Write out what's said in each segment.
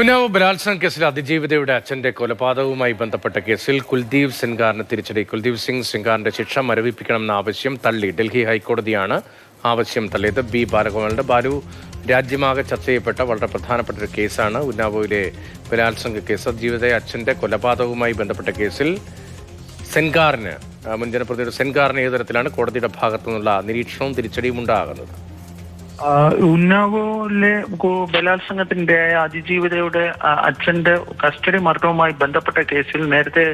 ഉന്നാവ് ബലാത്സംഗ കേസിൽ അതിജീവിതയുടെ അച്ഛന്റെ കൊലപാതകവുമായി ബന്ധപ്പെട്ട കേസിൽ കുൽദീപ് സെൻഗാറിന് തിരിച്ചടി. കുൽദീപ് സിംഗ് സെൻഗാറിന്റെ ശിക്ഷ മരവിപ്പിക്കണമെന്ന ആവശ്യം തള്ളി. ഡൽഹി ഹൈക്കോടതിയാണ് ആവശ്യം തള്ളിയത്. ബി ബാലഗോപാലിന്റെ ബാലു രാജ്യമാകെ ചർച്ച ചെയ്യപ്പെട്ട വളരെ പ്രധാനപ്പെട്ട ഒരു കേസാണ് ഉന്നാവോയിലെ ബലാത്സംഗ കേസ്. അതിജീവിതയുടെ അച്ഛന്റെ കൊലപാതകവുമായി ബന്ധപ്പെട്ട കേസിൽ സെൻഗാറിന് മുൻ ജനപ്രതിനിധി സെൻഗാറിന് ഏത് തരത്തിലാണ് കോടതിയുടെ ഭാഗത്തു നിന്നുള്ള നിരീക്ഷണവും തിരിച്ചടിയും ഉണ്ടാകുന്നത്? ഉന്നാവോയിലെ ബലാത്സംഗത്തിന്റെ അതിജീവിതയുടെ അച്ഛന്റെ കസ്റ്റഡി മരണവുമായി ബന്ധപ്പെട്ട കേസിൽ നേരത്തെ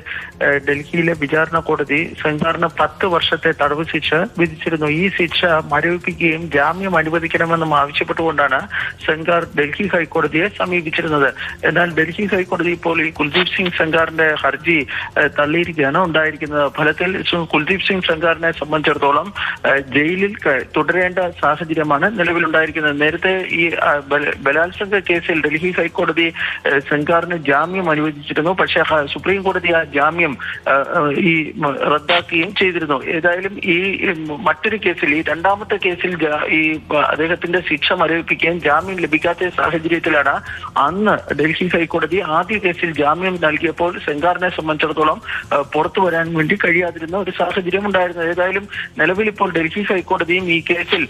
ഡൽഹിയിലെ വിചാരണ കോടതി സെൻഗാറിന് 10 വർഷത്തെ തടവ് ശിക്ഷ വിധിച്ചിരുന്നു. ഈ ശിക്ഷ മരവിപ്പിക്കുകയും ജാമ്യം അനുവദിക്കണമെന്നും ആവശ്യപ്പെട്ടുകൊണ്ടാണ് സെൻഗാർ ഡൽഹി ഹൈക്കോടതിയെ സമീപിച്ചിരുന്നത്. എന്നാൽ ഡൽഹി ഹൈക്കോടതി ഇപ്പോൾ ഈ കുൽദീപ് സിംഗ് സെൻഗാറിന്റെ ഹർജി തള്ളിയിരിക്കുകയാണ് ഉണ്ടായിരിക്കുന്നത്. ഫലത്തിൽ കുൽദീപ് സിംഗ് സെൻഗാറിനെ സംബന്ധിച്ചിടത്തോളം ജയിലിൽ തുടരേണ്ട സാഹചര്യമാണ് നിലവിലുണ്ടായിരിക്കുന്നത്. നേരത്തെ ഈ ബലാത്സംഗ കേസിൽ ഡൽഹി ഹൈക്കോടതി സെൻഗാറിന് ജാമ്യം അനുവദിച്ചിരുന്നു. പക്ഷേ സുപ്രീം കോടതി ആ ജാമ്യം ഈ റദ്ദാക്കുകയും ചെയ്തിരുന്നു. ഏതായാലും ഈ മറ്റൊരു കേസിൽ, ഈ രണ്ടാമത്തെ കേസിൽ ഈ അദ്ദേഹത്തിന്റെ ശിക്ഷ മരവിപ്പിക്കുകയും ജാമ്യം ലഭിക്കാത്ത സാഹചര്യത്തിലാണ് അന്ന് ഡൽഹി ഹൈക്കോടതി ആദ്യ കേസിൽ ജാമ്യം നൽകിയപ്പോൾ സെൻഗാറിനെ സംബന്ധിച്ചിടത്തോളം പുറത്തു വരാൻ വേണ്ടി കഴിയാതിരുന്ന ഒരു സാഹചര്യം ഉണ്ടായിരുന്നു. ഏതായാലും നിലവിൽ ഇപ്പോൾ ഡൽഹി ഹൈക്കോടതിയും ഈ കേസിൽ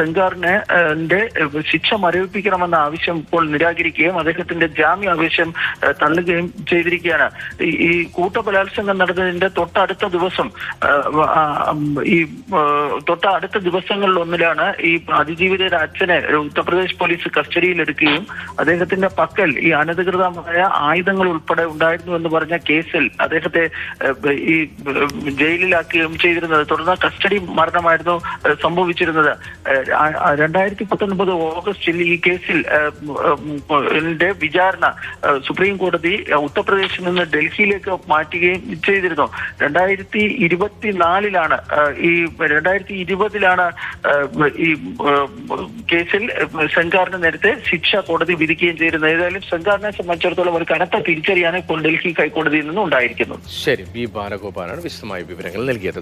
സെൻഗാറിനെ ശിക്ഷ മരവിപ്പിക്കണമെന്ന ആവശ്യം ഇപ്പോൾ നിരാകരിക്കുകയും അദ്ദേഹത്തിന്റെ ജാമ്യ ആവശ്യം തള്ളുകയും ചെയ്തിരിക്കുകയാണ്. ഈ കൂട്ടബലാത്സംഗം നടന്നതിന്റെ തൊട്ടടുത്ത ദിവസങ്ങളിലൊന്നിലാണ് ഈ അതിജീവിതയുടെ അച്ഛനെ ഉത്തർപ്രദേശ് പോലീസ് കസ്റ്റഡിയിൽ എടുക്കുകയും അദ്ദേഹത്തിന്റെ പക്കൽ ഈ അനധികൃതമായ ആയുധങ്ങൾ ഉൾപ്പെടെ ഉണ്ടായിരുന്നു എന്ന് പറഞ്ഞ കേസിൽ അദ്ദേഹത്തെ ഈ ജയിലിലാക്കുകയും ചെയ്തിരുന്നത്. തുടർന്ന് കസ്റ്റഡി മരണമായിരുന്നു സംഭവിച്ചിരുന്നത്. 2019 ഓഗസ്റ്റിൽ ഈ കേസിൽ വിചാരണ സുപ്രീം കോടതി ഉത്തർപ്രദേശിൽ നിന്ന് ഡൽഹിയിലേക്ക് മാറ്റുകയും ചെയ്തിരുന്നു. 2024 ഈ കേസിൽ സെൻഗാറിന് നേരത്തെ ശിക്ഷ കോടതി വിധിക്കുകയും ചെയ്തിരുന്നത്. ഏതായാലും സെൻഗാറിനെ സംബന്ധിച്ചിടത്തോളം ഒരു കനത്ത തിരിച്ചടിയാണ് ഇപ്പോൾ ഡൽഹി ഹൈക്കോടതിയിൽ നിന്നും ഉണ്ടായിരിക്കുന്നത്. ശരി, ബി ബാലഗോപാലാണ് വിശദമായ വിവരങ്ങൾ നൽകിയത്.